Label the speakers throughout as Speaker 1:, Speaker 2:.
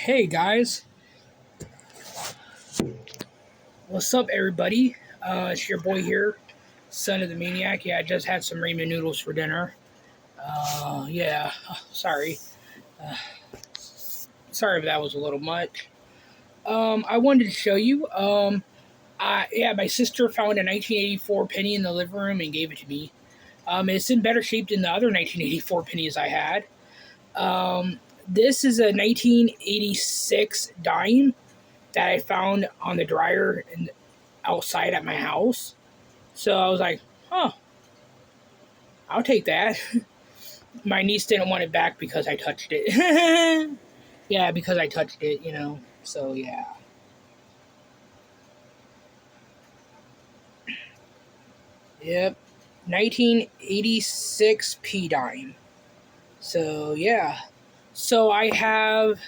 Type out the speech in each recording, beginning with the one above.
Speaker 1: Hey guys, what's up everybody? It's your boy here, son of the maniac. Yeah, I just had some ramen noodles for dinner. Yeah, sorry. Uh, Sorry if that was a little much. I wanted to show you. My sister found a 1984 penny in the living room and gave it to me. It's in better shape than the other 1984 pennies I had. This is a 1986 dime that I found on the dryer outside at my house. So I was like, oh, I'll take that. My niece didn't want it back because I touched it. Yeah, because I touched it. So yeah. Yep. 1986 P dime. So yeah. So I have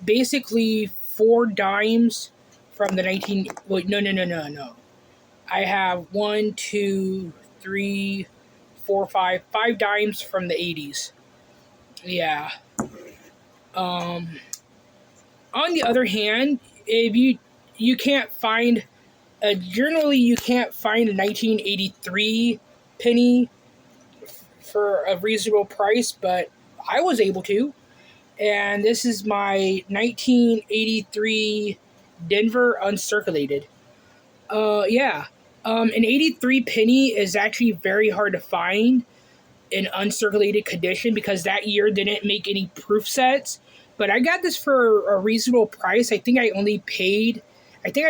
Speaker 1: basically four dimes from the 19. Wait, no. I have one, two, three, four, five dimes from the 80s. Yeah. Um, on the other hand, if you can't find generally you can't find a 1983 penny for a reasonable price, but I was able to, and this is my 1983 Denver uncirculated. Yeah. An 83 penny is actually very hard to find in uncirculated condition because that year didn't make any proof sets. But I got this for a reasonable price. I think I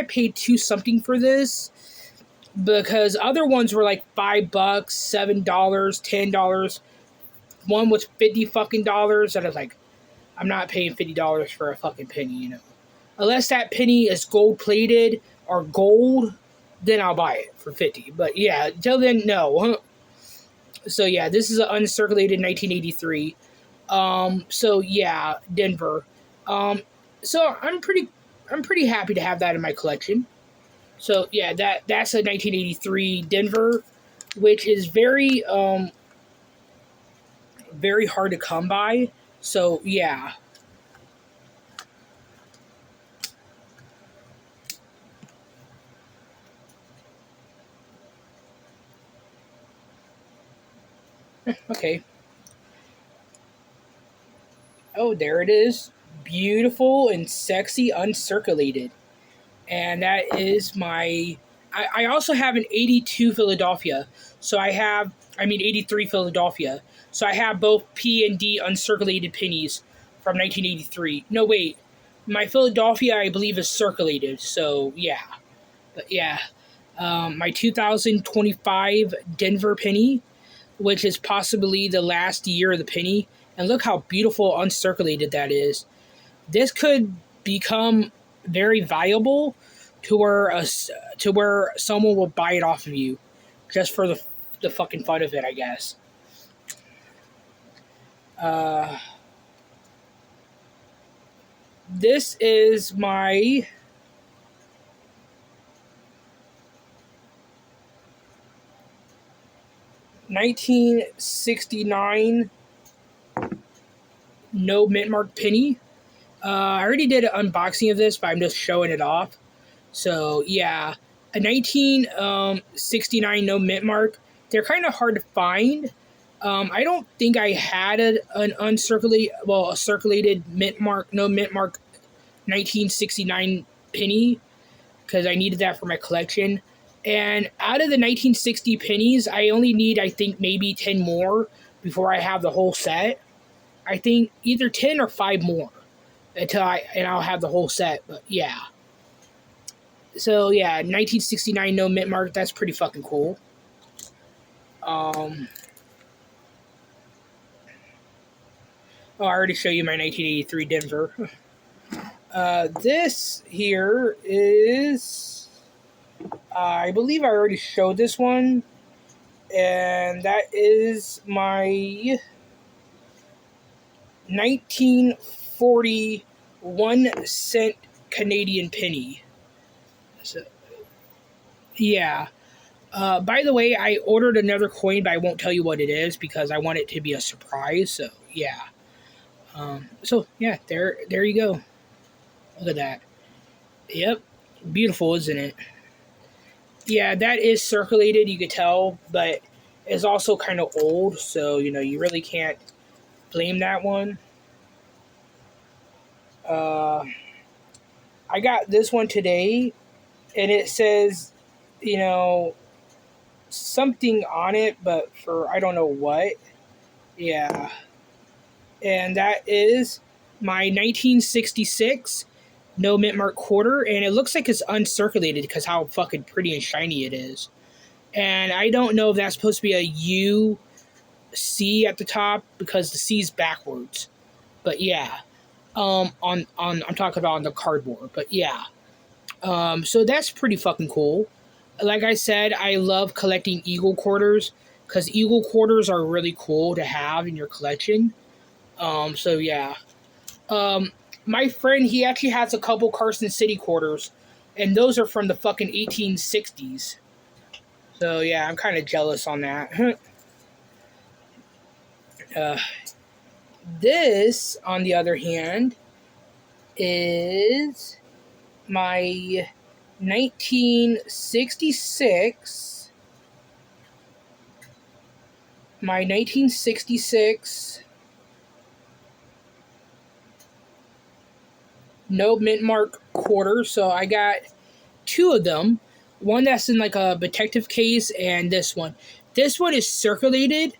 Speaker 1: paid two something for this because other ones were like $5, $7, $10. One was 50 fucking dollars, and I was like, I'm not paying $50 for a fucking penny. Unless that penny is gold plated or gold, then I'll buy it for 50. But yeah, until then, no. So yeah, this is an uncirculated 1983. So yeah, Denver. Um, so I'm pretty happy to have that in my collection. So yeah, that's a 1983 Denver, which is very hard to come by. So yeah. Okay. Oh, there it is. Beautiful and sexy uncirculated. And that is my. I also have an 82 Philadelphia. So I mean 83 Philadelphia. So I have both P and D uncirculated pennies from 1983. No, wait. My Philadelphia, I believe, is circulated. So yeah. But yeah. My 2025 Denver penny, which is possibly the last year of the penny. And look how beautiful uncirculated that is. This could become very valuable to where someone will buy it off of you just for the fucking fun of it, I guess. Uh, this is my 1969 no mint mark penny. I already did an unboxing of this, but I'm just showing it off. So yeah, a 1969 no mint mark. They're kind of hard to find. I don't think I had a circulated mint mark, no mint mark 1969 penny because I needed that for my collection. And out of the 1960 pennies, I only need, I think, maybe 10 more before I have the whole set. I think either 10 or 5 more and I'll have the whole set. But yeah. So yeah, 1969 no mint mark. That's pretty fucking cool. Um, I already showed you my 1983 Denver. This here is, I believe I already showed this one, and that is my 1940 1 cent Canadian penny. So, yeah. By the way, I ordered another coin, but I won't tell you what it is because I want it to be a surprise. So yeah. So yeah, there you go. Look at that. Yep. Beautiful, isn't it? Yeah, that is circulated, you could tell, but it's also kind of old, so you really can't blame that one. Uh, I got this one today, and it says, you know, something on it, but for I don't know what. Yeah, and that is my 1966 no mint mark quarter, and it looks like it's uncirculated because how fucking pretty and shiny it is. And I don't know if that's supposed to be a U C at the top because the C's backwards. But yeah, on I'm talking about on the cardboard. But yeah, so that's pretty fucking cool. Like I said, I love collecting Eagle quarters because Eagle quarters are really cool to have in your collection. So yeah, um, my friend he actually has a couple Carson City quarters, and those are from the fucking 1860s. So yeah, I'm kind of jealous on that. uh, this, on the other hand, is my 1966 my 1966 no mint mark quarter. So I got two of them. One that's in like a protective case, and this one is circulated,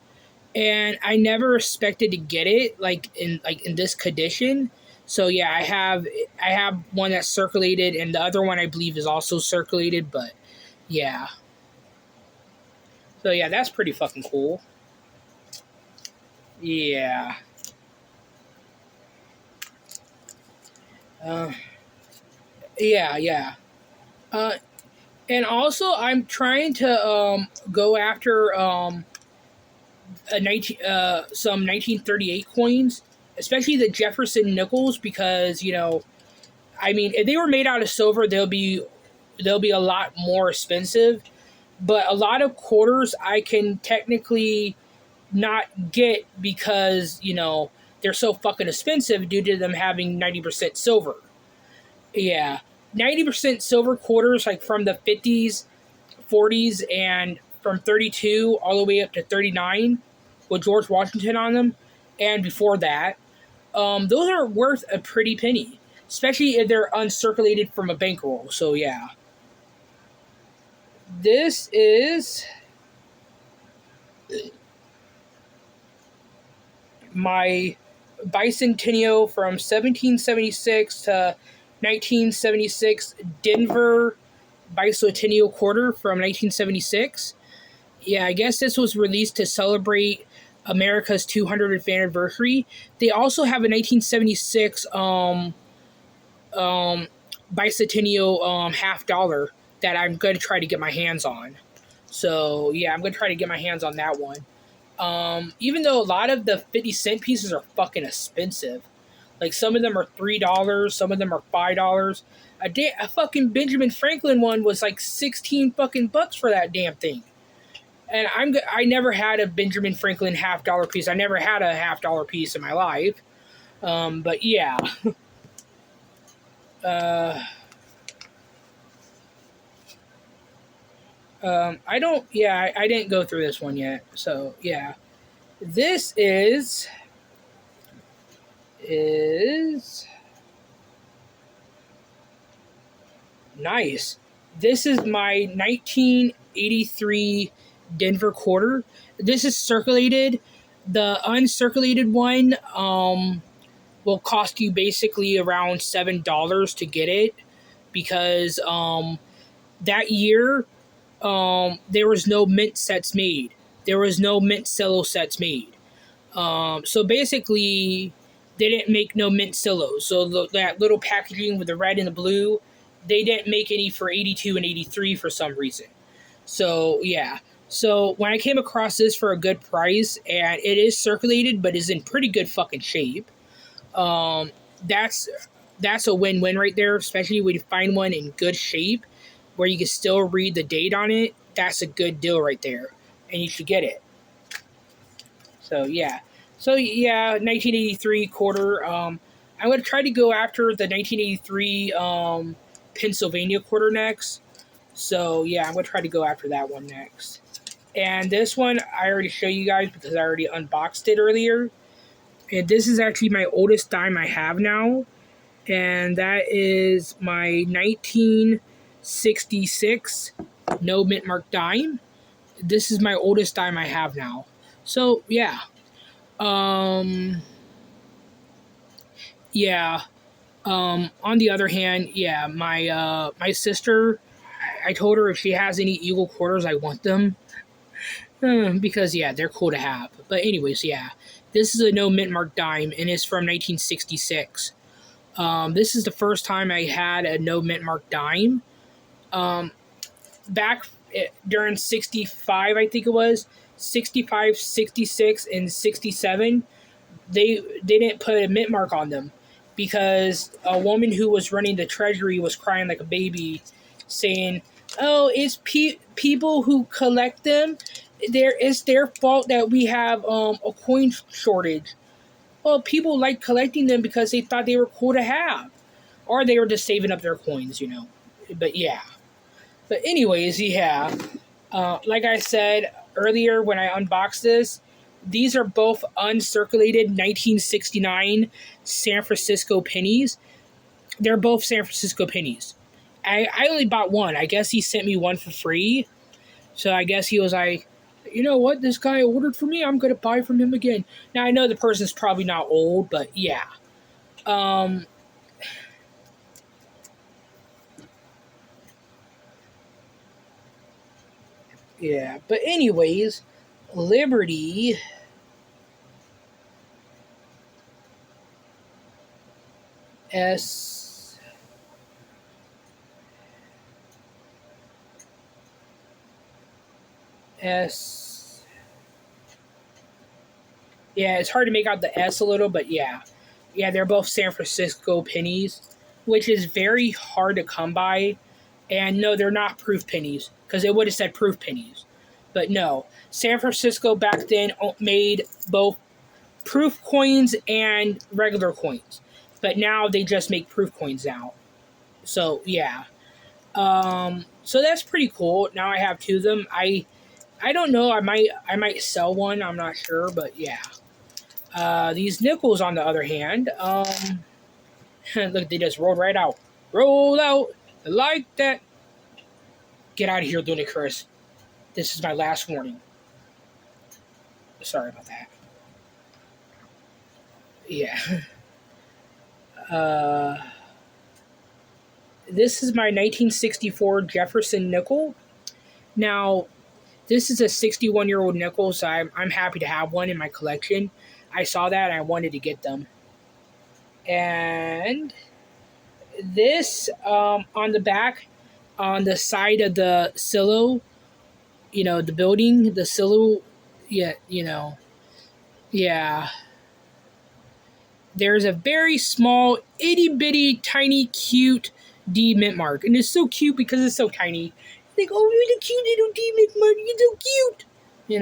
Speaker 1: and I never expected to get it like in this condition. So yeah, I have one that's circulated, and the other one I believe is also circulated. But yeah, so yeah, that's pretty fucking cool. Yeah. Uh, yeah, yeah. Uh, and also, I'm trying to go after some 1938 coins, especially the Jefferson nickels, because I mean, if they were made out of silver, they'll be a lot more expensive. But a lot of quarters I can technically not get because they're so fucking expensive due to them having 90% silver. Yeah, 90% silver quarters, like from the 50s, 40s, and from 32 all the way up to 39 with George Washington on them, and before that, those are worth a pretty penny, especially if they're uncirculated from a bankroll. So yeah, this is my bicentennial from 1776 to 1976 Denver bicentennial quarter from 1976. Yeah, I guess this was released to celebrate America's 200th anniversary. They also have a 1976 um, bicentennial half dollar that I'm going to try to get my hands on. So yeah, I'm going to try to get my hands on that one. Even though a lot of the 50 cent pieces are fucking expensive, like some of them are $3, some of them are $5. A fucking Benjamin Franklin one was like 16 fucking bucks for that damn thing. And I never had a Benjamin Franklin half dollar piece. I never had a half dollar piece in my life. But yeah, uh, I don't. Yeah, I didn't go through this one yet. So yeah, this is nice. This is my 1983 Denver quarter. This is circulated. The uncirculated one will cost you basically around $7 to get it because that year there was no mint sets made. There was no mint cello sets made. So basically, they didn't make no mint cellos. So that little packaging with the red and the blue, they didn't make any for 82 and 83 for some reason. So yeah. So when I came across this for a good price, and it is circulated, but is in pretty good fucking shape. Um, that's that's a win-win right there, especially when you find one in good shape where you can still read the date on it. That's a good deal right there, and you should get it. So yeah, 1983 quarter. I'm going to try to go after the 1983 Pennsylvania quarter next. So yeah, I'm going to try to go after that one next. And this one I already showed you guys because I already unboxed it earlier. And this is actually my oldest dime I have now. And that is my 1966 no mint mark dime. This is my oldest dime I have now. So yeah. Um yeah. On the other hand, yeah, my sister, I told her if she has any Eagle quarters, I want them. Because yeah, they're cool to have. But anyways, yeah. This is a no mint mark dime and it's from 1966. This is the first time I had a no mint mark dime. Um, back during 65, I think it was 65, 66, and 67, they didn't put a mint mark on them because a woman who was running the treasury was crying like a baby, saying, "Oh, it's people who collect them. It's their fault that we have a coin shortage." Well, people like collecting them because they thought they were cool to have, or they were just saving up their coins, you know. But yeah. But anyways, yeah. Like I said earlier when I unboxed this, these are both uncirculated 1969 San Francisco pennies. They're both San Francisco pennies. I only bought one. I guess he sent me one for free. So I guess he was like, you know what, this guy ordered for me, I'm going to buy from him again. Now I know the person's probably not old, but yeah. Um, yeah. But anyways, Liberty S S. Yeah, it's hard to make out the S a little, but yeah. Yeah, they're both San Francisco pennies, which is very hard to come by. And no, they're not proof pennies because it would have said proof pennies. But no, San Francisco back then made both proof coins and regular coins. But now they just make proof coins now. So yeah. So that's pretty cool. Now I have two of them. I don't know. I might sell one. I'm not sure, but yeah. These nickels, on the other hand, look, they just rolled right out. Roll out like that. Get out of here, Ludicrous. This is my last warning. Sorry about that. Yeah. Uh, this is my 1964 Jefferson nickel. Now, this is a 61-year-old nickel, so I'm happy to have one in my collection. I saw that and I wanted to get them. And this, on the back, on the side of the silo, the building, the silo, yeah, yeah. There's a very small, itty bitty, tiny, cute D mint mark. And it's so cute because it's so tiny. Like, oh, you're the cute little D mint mark. You're so cute. You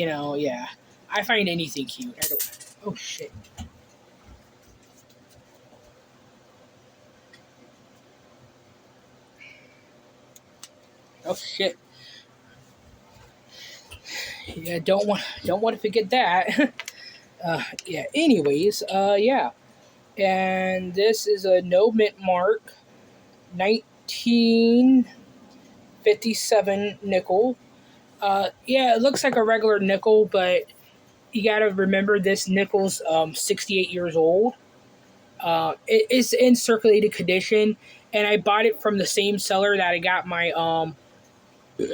Speaker 1: know, yeah. I find anything cute. I don't. Oh shit. Oh shit. Yeah, don't want to forget that. Yeah. Anyways, yeah. And this is a no mint mark, 1957 nickel. Yeah, it looks like a regular nickel, but you gotta remember this nickel's 68 years old. It's in circulated condition, and I bought it from the same seller that I got my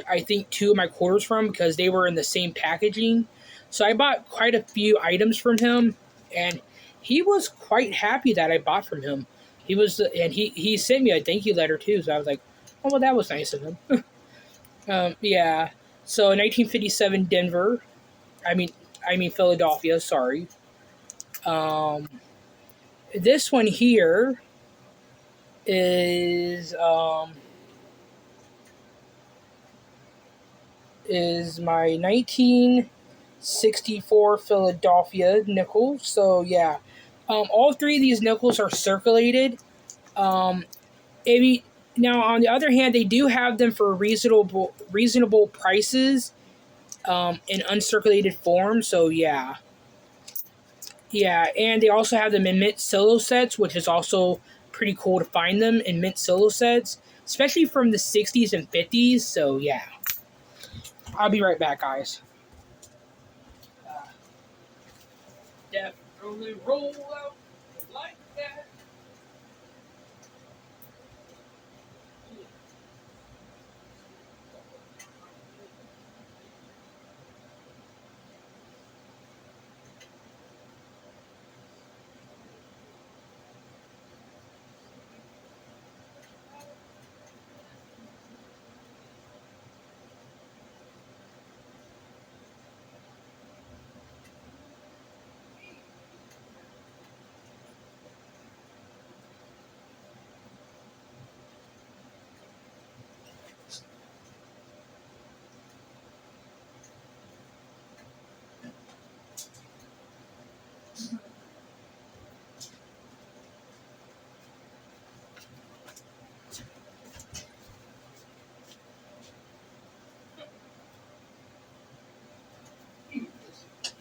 Speaker 1: I think two of my quarters from because they were in the same packaging. So I bought quite a few items from him, and he was quite happy that I bought from him. And he sent me a thank you letter too. So I was like, oh well, that was nice of him. Yeah. So 1957 Denver. I mean Philadelphia. Sorry. Um, this one here is is my 1964 Philadelphia nickel. So yeah, All three of these nickels are circulated. Um, now, on the other hand, they do have them for reasonable prices in uncirculated form. So yeah, and they also have them in mint solo sets, which is also pretty cool to find them in mint solo sets, especially from the 60s and 50s. So yeah, I'll be right back, guys. Definitely roll out like that.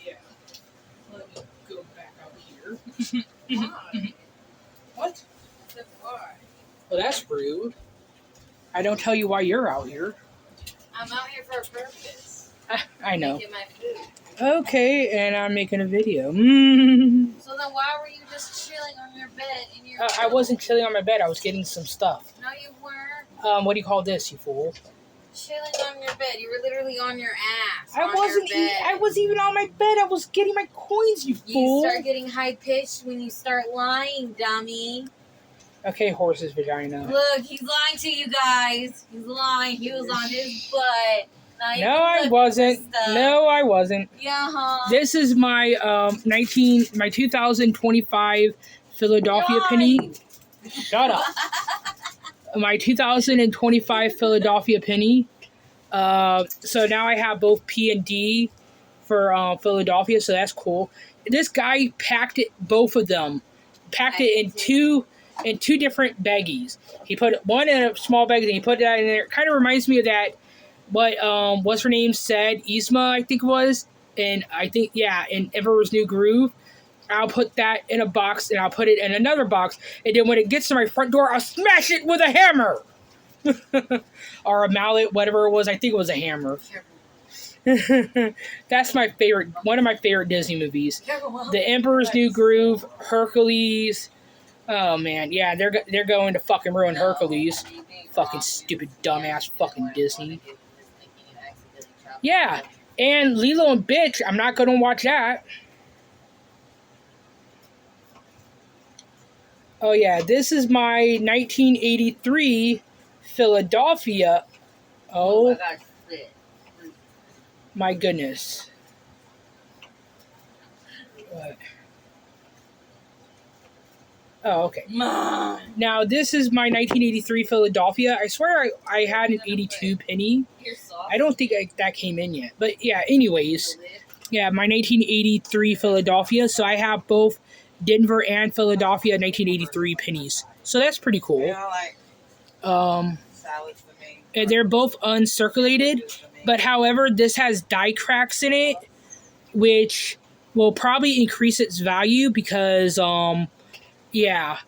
Speaker 1: Yeah, let me go back out here.
Speaker 2: Why?
Speaker 1: What?
Speaker 2: That's why.
Speaker 1: Well, that's rude. I don't tell you why you're out here.
Speaker 2: I'm out here for a purpose.
Speaker 1: I know.
Speaker 2: Making my food.
Speaker 1: Okay, and I'm making a video.
Speaker 2: So then why were you just chilling on your bed in your
Speaker 1: I wasn't chilling on my bed. I was getting some stuff.
Speaker 2: No, you weren't.
Speaker 1: What do you call this, you fool?
Speaker 2: Chilling on your bed. You were literally on your ass.
Speaker 1: I wasn't. I wasn't even on my bed. I was getting my coins, you fool.
Speaker 2: You start getting high pitched when you start lying, dummy.
Speaker 1: Okay, horse's vagina.
Speaker 2: Look, he's lying to you guys. He's lying. He was on his butt.
Speaker 1: No, I wasn't. No, I wasn't.
Speaker 2: Yeah.
Speaker 1: This is my 2025 Philadelphia penny. Shut up. My 2025 Philadelphia penny. So now I have both P and D for Philadelphia, so that's cool. This guy packed both of them, in two different baggies. He put one in a small bag, and he put that in there. It kind of reminds me of that. What what's her name said? Yzma, I think it was, and I think in Emperor's New Groove. I'll put that in a box, and I'll put it in another box, and then when it gets to my front door, I'll smash it with a hammer. Or a mallet, whatever it was. I think it was a hammer. That's my favorite. One of my favorite Disney movies. The Emperor's New Groove, Hercules. Oh man, yeah, they're going to fucking ruin Hercules. Fucking stupid, dumbass, fucking Disney. Yeah, and Lilo and Bitch. I'm not gonna watch that. Oh yeah, this is my 1983 Philadelphia. Oh my goodness. What? Oh, okay.
Speaker 2: Mom.
Speaker 1: Now, this is my 1983 Philadelphia. I swear I had an 82 penny. I don't think that came in yet. But yeah, anyways. Yeah, my 1983 Philadelphia. So I have both Denver and Philadelphia 1983 pennies. So that's pretty cool. And they're both uncirculated. But however, this has die cracks in it, which will probably increase its value because yeah,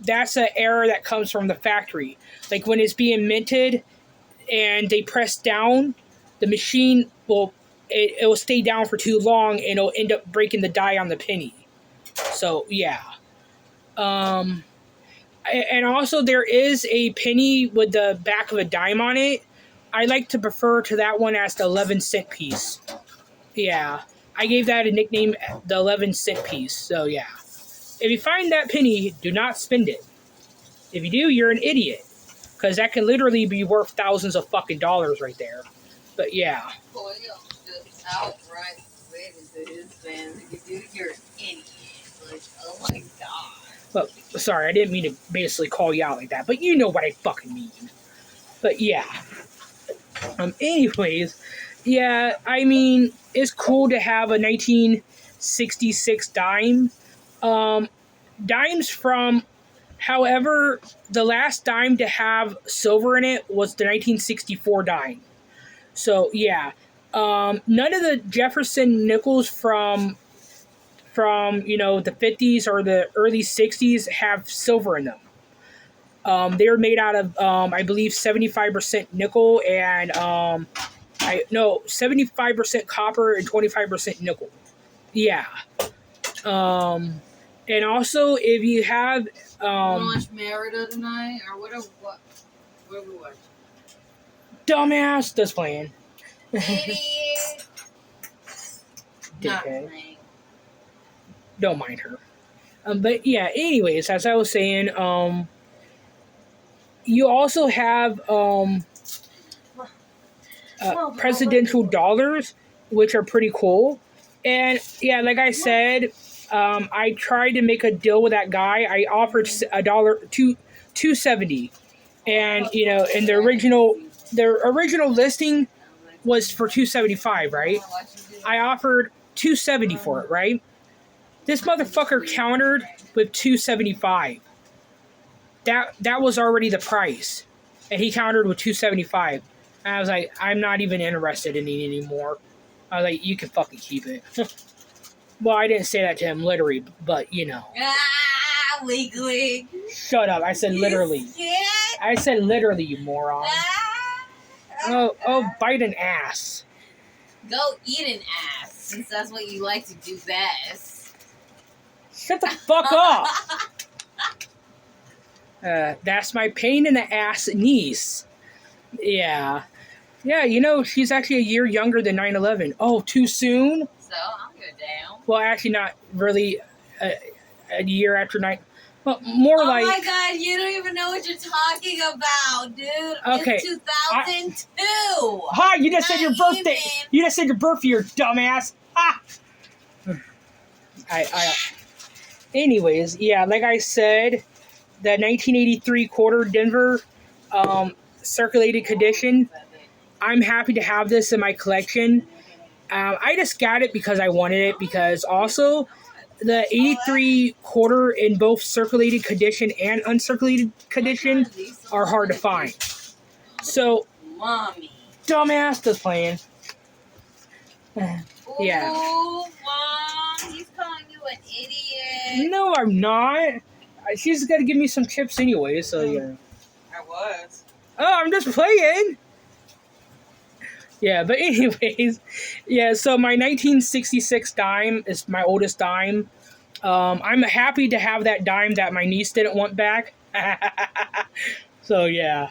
Speaker 1: that's an error that comes from the factory. Like when it's being minted and they press down, the machine will stay down for too long and it'll end up breaking the die on the penny. So yeah. And also there is a penny with the back of a dime on it. I like to prefer to that one as the 11-cent piece. Yeah. I gave that a nickname, the 11-cent piece. So yeah. If you find that penny, do not spend it. If you do, you're an idiot. Because that can literally be worth thousands of fucking dollars right there. But yeah.
Speaker 2: Boy, just outright said it to his fans. If you do, you're an idiot. Like, oh my god.
Speaker 1: Well, sorry, I didn't mean to basically call you out like that. But you know what I fucking mean. But yeah. Anyways, yeah, I mean, it's cool to have a 1966 dime. dimes from, however, the last dime to have silver in it was the 1964 dime. So yeah, none of the Jefferson nickels from the 50s or the early 60s have silver in them. They were made out of I believe 75% nickel and 75% copper and 25% nickel. Yeah. Um, and also if you have
Speaker 2: watch Merida tonight or what are we watching?
Speaker 1: dumbass that's playing.
Speaker 2: Idiot. Not
Speaker 1: Dickhead.
Speaker 2: playing.
Speaker 1: Don't mind her. But yeah, anyways, as I was saying, you also have presidential dollars, which are pretty cool. And yeah, like I said, I tried to make a deal with that guy. I offered a dollar $2.70, and and the original listing was for $2.75, right? I offered $2.70 for it, right? This motherfucker countered with $2.75. That was already the price, and he countered with $2.75. And I was like, I'm not even interested in it anymore. I was like, you can fucking keep it. Well, I didn't say that to him literally, but
Speaker 2: Wink, wink.
Speaker 1: Shut up! I said literally. I said literally, you moron. Oh, bite an ass.
Speaker 2: Go eat an ass, since that's what you like to do best.
Speaker 1: Shut the fuck up. That's my pain in the ass niece. Yeah. Yeah, she's actually a year younger than 9/11. Oh, too soon?
Speaker 2: So, I'm good down.
Speaker 1: Well, actually not really a year after 9. Well, more like...
Speaker 2: Oh my god, you don't even know what you're talking about, dude.
Speaker 1: Okay.
Speaker 2: It's 2002.
Speaker 1: Hi, you just said your birthday.
Speaker 2: Even.
Speaker 1: You just said your birthday, you dumbass. Ah! Anyways, yeah, like I said, the 1983 quarter Denver circulated condition. I'm happy to have this in my collection. I just got it because I wanted it, because also the 83 quarter in both circulated condition and uncirculated condition are hard to find. So,
Speaker 2: Mommy.
Speaker 1: dumbass just playing. Yeah.
Speaker 2: Ooh, Mom, he's calling you an idiot.
Speaker 1: No, I'm not. She's got to give me some chips anyway, so yeah.
Speaker 2: I was.
Speaker 1: Oh, I'm just playing. Yeah, but anyways, yeah, so my 1966 dime is my oldest dime. I'm happy to have that dime that my niece didn't want back. So yeah.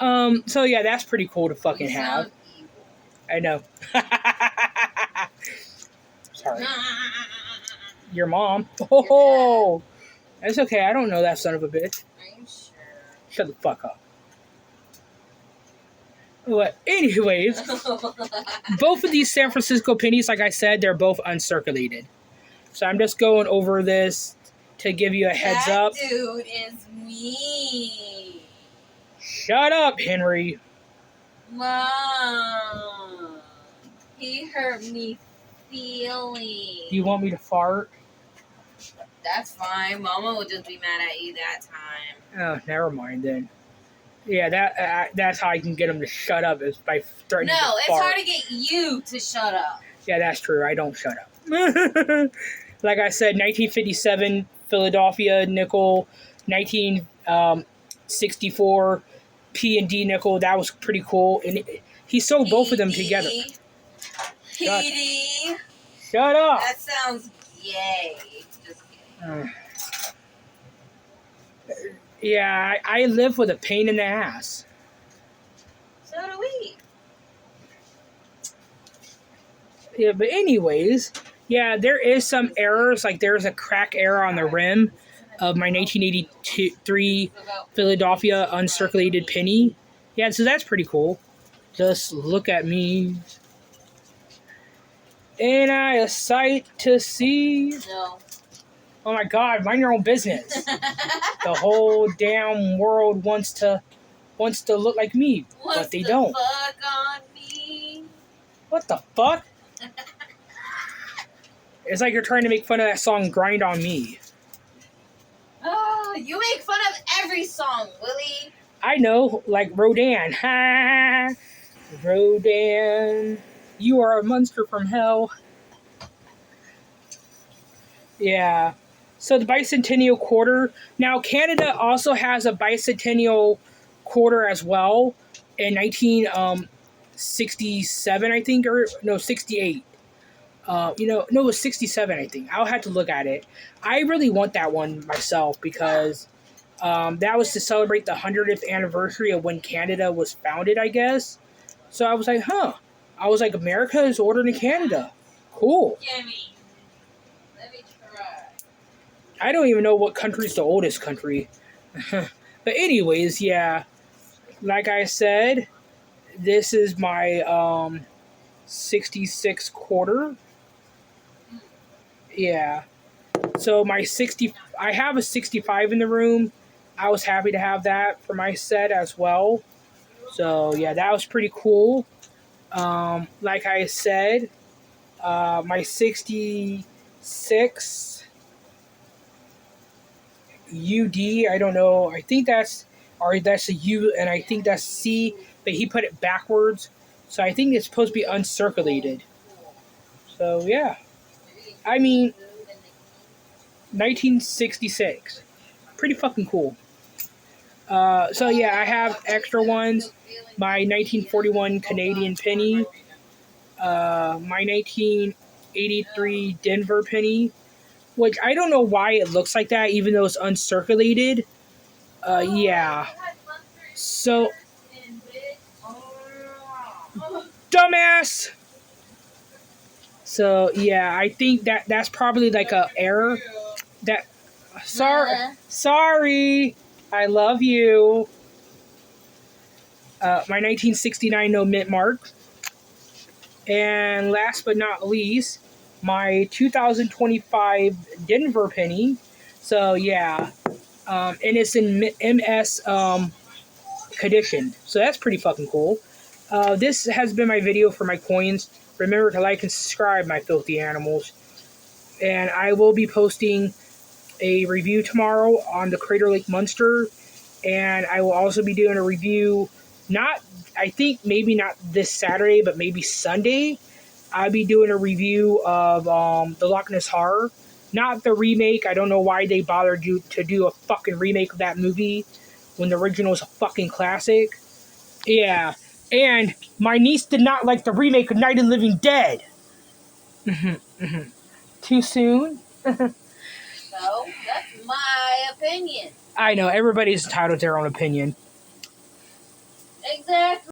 Speaker 1: So yeah, that's pretty cool to fucking have.
Speaker 2: Evil.
Speaker 1: I know. Sorry. Your mom. Oh, that's okay. I don't know that son of a bitch.
Speaker 2: Are you sure?
Speaker 1: Shut the fuck up. But anyways, both of these San Francisco pennies, like I said, they're both uncirculated. So I'm just going over this to give you a heads up.
Speaker 2: That dude is mean.
Speaker 1: Shut up, Henry.
Speaker 2: Mom, he hurt me feelings.
Speaker 1: Do you want me to fart?
Speaker 2: That's fine. Mama would just be mad at you that time.
Speaker 1: Oh, never mind then. Yeah, that's how I can get him to shut up, is by threatening to
Speaker 2: No, it's
Speaker 1: fart.
Speaker 2: hard to get you to shut up.
Speaker 1: Yeah, that's true. I don't shut up. Like I said, 1957 Philadelphia nickel, 1964 P&D nickel. That was pretty cool, and he sold both of them together.
Speaker 2: Petey.
Speaker 1: Shut up.
Speaker 2: That sounds gay. Just kidding.
Speaker 1: Yeah, I live with a pain in the ass.
Speaker 2: So do we.
Speaker 1: Yeah, but anyways, yeah, there is some errors. Like there's a crack error on the rim of my 1983 Philadelphia uncirculated penny. Yeah, so that's pretty cool. Just look at me. Ain't I a sight to see?
Speaker 2: No.
Speaker 1: Oh my god, mind your own business. The whole damn world wants to look like me, but they don't.
Speaker 2: Fuck on me?
Speaker 1: What the fuck? It's like you're trying to make fun of that song "Grind on Me."
Speaker 2: You make fun of every song, Willie.
Speaker 1: I know, like Rodan. Ha! Rodan, you are a monster from hell. Yeah. So the bicentennial quarter. Now Canada also has a bicentennial quarter as well in 1967, I think, or no, 68. No, it was 67, I think. I'll have to look at it. I really want that one myself because that was to celebrate the 100th anniversary of when Canada was founded, I guess. So I was like, huh. I was like, America is older than Canada. Cool.
Speaker 2: Gimme. Let me try.
Speaker 1: I don't even know what country's the oldest country. But anyways, yeah. Like I said, this is my 66 quarter. Yeah. So my 60, I have a 65 in the room. I was happy to have that for my set as well. So yeah, that was pretty cool. Like I said, my 66 UD, I don't know. I think that's a U, and I think that's C, but he put it backwards. So I think it's supposed to be uncirculated. So yeah, I mean, 1966, pretty fucking cool. So yeah, I have extra ones. My 1941 Canadian penny, my 1983 Denver penny, which I don't know why it looks like that, even though it's uncirculated. Yeah. So, dumbass. So yeah, I think that's probably like a error. That sorry. I love you. My 1969 no mint mark, and last but not least, my 2025 Denver penny. So yeah, and it's in MS condition. So that's pretty fucking cool. This has been my video for my coins. Remember to like and subscribe, my filthy animals. And I will be posting a review tomorrow on the Crater Lake Monster. And I will also be doing a review, I think maybe not this Saturday, but maybe Sunday. I'll be doing a review of the Loch Ness Horror. Not the remake. I don't know why they bothered to do a fucking remake of that movie when the original is a fucking classic. Yeah. And my niece did not like the remake of Night of the Living Dead. Too soon?
Speaker 2: No, that's my opinion.
Speaker 1: I know, everybody's entitled to their own opinion.